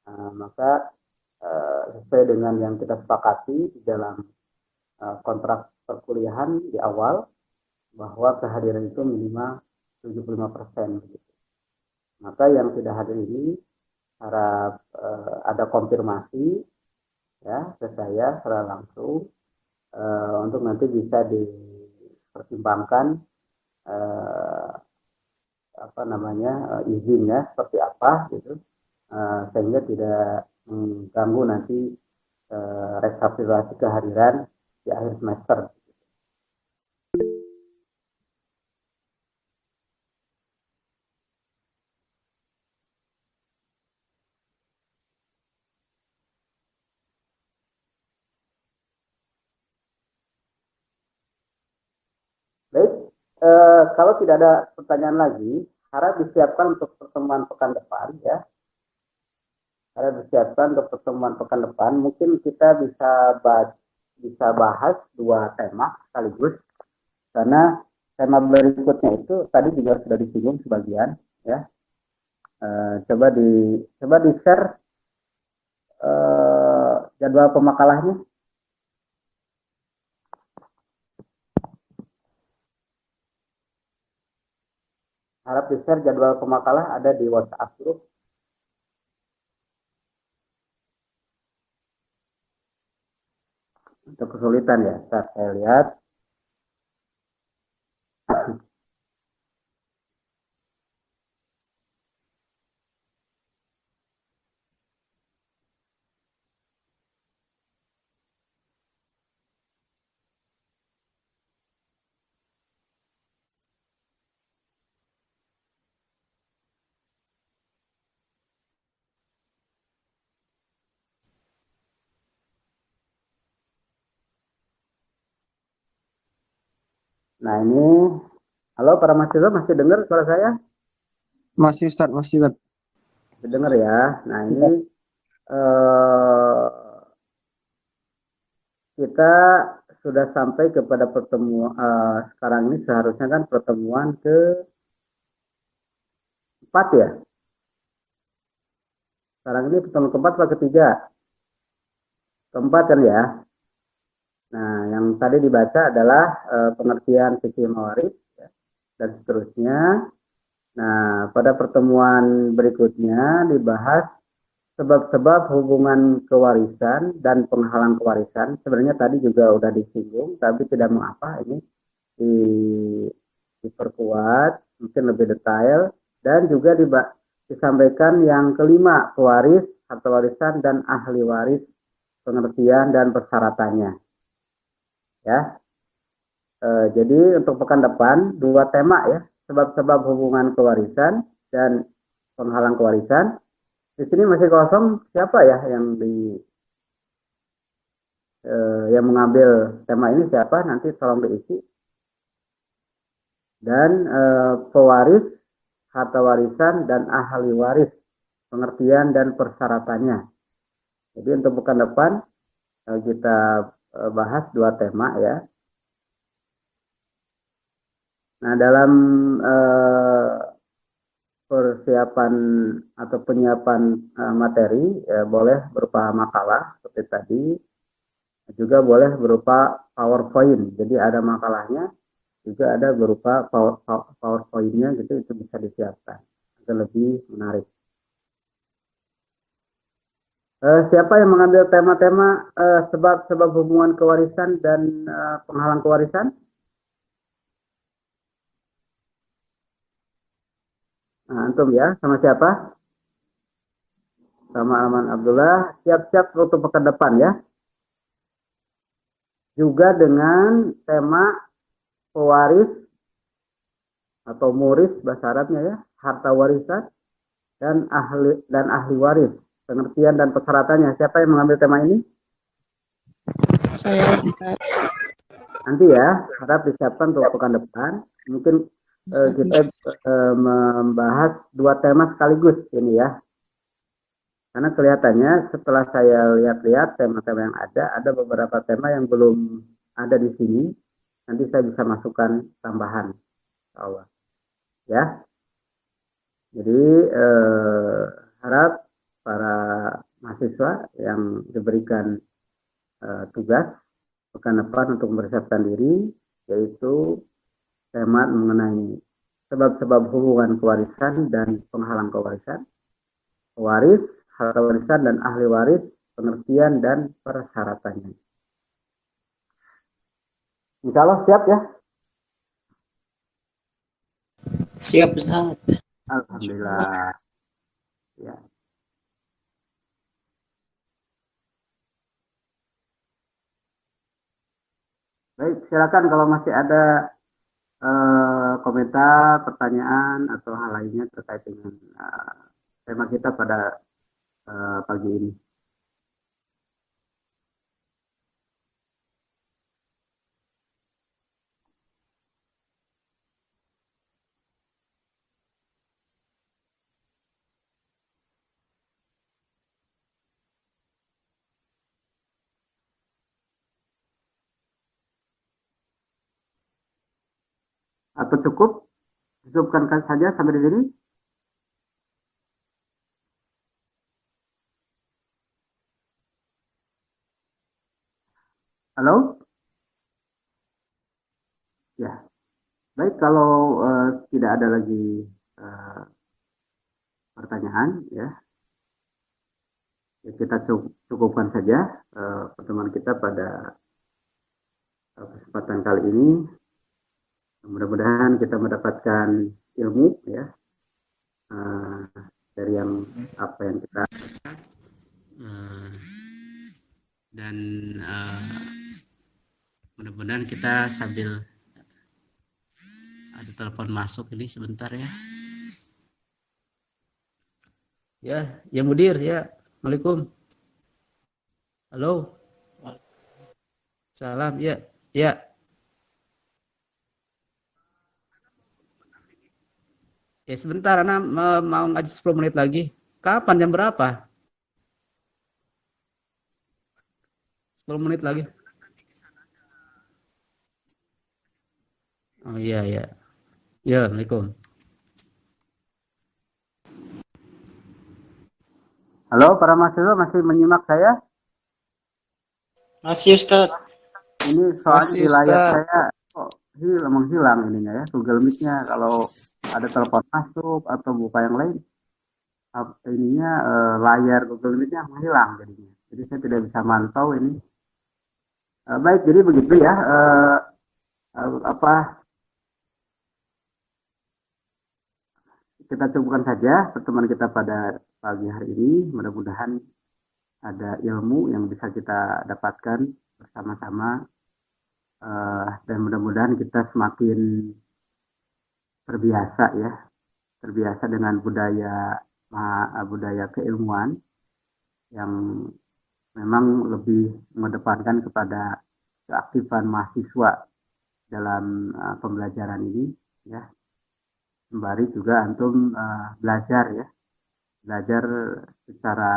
Maka sesuai dengan yang kita sepakati di dalam kontrak perkuliahan di awal bahwa kehadiran itu minimal 75%. Maka yang tidak hadir ini harap ada konfirmasi ya ke saya secara langsung untuk nanti bisa dipertimbangkan izinnya seperti apa gitu, sehingga tidak mengganggu nanti rekapitulasi kehadiran di akhir semester. Baik, kalau tidak ada pertanyaan lagi, harap disiapkan untuk pertemuan pekan depan ya. Harap disiapkan untuk pertemuan pekan depan. Mungkin kita bisa bahas dua tema sekaligus, karena tema berikutnya itu tadi juga sudah disinggung sebagian ya. Coba di share jadwal pemakalahnya. Harap di-share jadwal pemakalah ada di WhatsApp group. Untuk kesulitan ya, saat saya lihat. Nah ini, halo para mahasiswa, masih dengar suara saya? Masih Ustadz, masih Ustadz. Masih dengar ya. Nah ini kita sudah sampai kepada pertemuan sekarang ini seharusnya kan pertemuan ke-4 ya. Sekarang ini pertemuan ke-4 atau ketiga? Keempat kan ya. Nah, yang tadi dibaca adalah pengertian fikih mawarid ya, dan seterusnya. Nah, pada pertemuan berikutnya dibahas sebab-sebab hubungan kewarisan dan penghalang kewarisan. Sebenarnya tadi juga udah disinggung, tapi tidak mengapa ini diperkuat, mungkin lebih detail, dan juga disampaikan yang kelima, pewaris, harta warisan, dan ahli waris, pengertian dan persyaratannya. Ya, jadi untuk pekan depan dua tema ya, sebab-sebab hubungan kewarisan dan penghalang kewarisan. Di sini masih kosong, siapa ya yang mengambil tema ini, siapa? Nanti tolong diisi. Dan pewaris, harta warisan, dan ahli waris, pengertian dan persyaratannya. Jadi untuk pekan depan kita bahas dua tema ya. Nah, dalam persiapan atau penyiapan materi boleh berupa makalah seperti tadi, juga boleh berupa PowerPoint. Jadi ada makalahnya, juga ada berupa PowerPoint-nya gitu, itu bisa disiapkan agar lebih menarik. Siapa yang mengambil tema-tema sebab-sebab hubungan kewarisan dan penghalang kewarisan? Nah, antum ya, sama siapa? Sama Aman Abdullah. Siap-siap untuk pekan depan ya. Juga dengan tema pewaris atau muris bahasa Arabnya ya, harta warisan dan ahli waris, pengertian dan persyaratannya. Siapa yang mengambil tema ini? Saya. Nanti ya, harap disiapkan untuk pekan depan. Mungkin kita membahas dua tema sekaligus ini ya. Karena kelihatannya setelah saya lihat-lihat tema-tema yang ada beberapa tema yang belum ada di sini. Nanti saya bisa masukkan tambahan, insya Allah. Ya. Jadi harap para mahasiswa yang diberikan tugas pekan depan untuk mempersiapkan diri, yaitu tema mengenai sebab-sebab hubungan kewarisan dan penghalang kewarisan, pewaris, harta warisan dan ahli waris, pengertian dan persyaratannya. Insya Allah siap ya? Siap, Ustaz. Alhamdulillah. Ya. Baik, silakan kalau masih ada komentar, pertanyaan atau hal lainnya terkait dengan tema kita pada pagi ini. Atau cukupkan saja sampai di sini. Halo? Ya, baik kalau tidak ada lagi pertanyaan ya, kita cukupkan saja pertemuan kita pada kesempatan kali ini. Mudah-mudahan kita mendapatkan ilmu ya dari yang apa yang kita dan mudah-mudahan kita sambil ada telepon masuk ini sebentar ya. Ya Mudir ya. Assalamualaikum. Halo. Salam ya. Ya. Ya sebentar, Ana mau ngaji 10 menit lagi. Kapan, jam berapa? 10 menit lagi. Oh iya, ya. Ya, Assalamualaikum. Halo, para mahasiswa masih menyimak saya? Masih, Ustaz. Ini soalnya di layar saya menghilang ininya ya, Google Meet-nya. Kalau ada telepon masuk atau buka yang lain, ininya layar Google Meet-nya menghilang jadinya. Jadi saya tidak bisa mantau ini. Baik, jadi begitu ya. Kita cukupkan saja pertemuan kita pada pagi hari ini. Mudah-mudahan ada ilmu yang bisa kita dapatkan bersama-sama. Dan mudah-mudahan kita semakin terbiasa dengan budaya keilmuan yang memang lebih mengedepankan kepada keaktifan mahasiswa dalam pembelajaran ini ya. Sembari juga antum belajar secara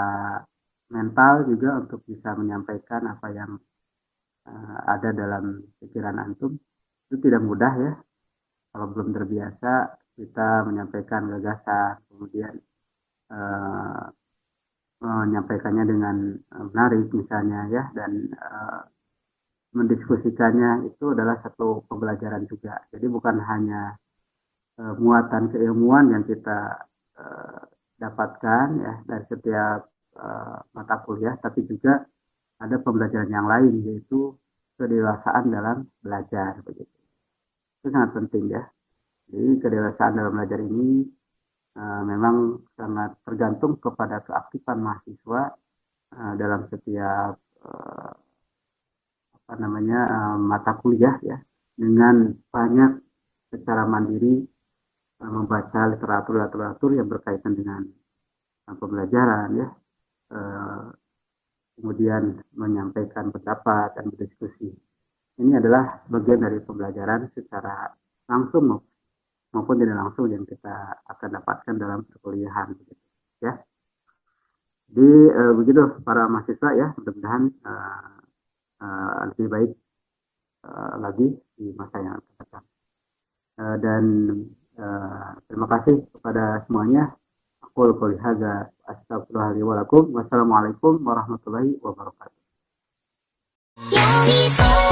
mental juga untuk bisa menyampaikan apa yang ada dalam pikiran antum. Itu tidak mudah ya. Kalau belum terbiasa kita menyampaikan gagasan, kemudian menyampaikannya dengan menarik misalnya ya, dan mendiskusikannya itu adalah satu pembelajaran juga. Jadi bukan hanya muatan keilmuan yang kita dapatkan ya dari setiap mata kuliah, tapi juga ada pembelajaran yang lain, yaitu kedewasaan dalam belajar begitu. Itu sangat penting ya. Jadi kedewasaan dalam belajar ini memang sangat tergantung kepada keaktifan mahasiswa dalam setiap mata kuliah ya, dengan banyak secara mandiri membaca literatur yang berkaitan dengan pembelajaran ya, kemudian menyampaikan pendapat dan berdiskusi. Ini adalah bagian dari pembelajaran secara langsung maupun tidak langsung yang kita akan dapatkan dalam perkuliahan begitu ya. Jadi begitu para mahasiswa ya, mudah-mudahan lebih baik lagi di masa yang akan datang. Dan terima kasih kepada semuanya. Aku qouli hadza, astaghfirullahaladzim wa lakum. Wassalamualaikum warahmatullahi wabarakatuh. Yang bisa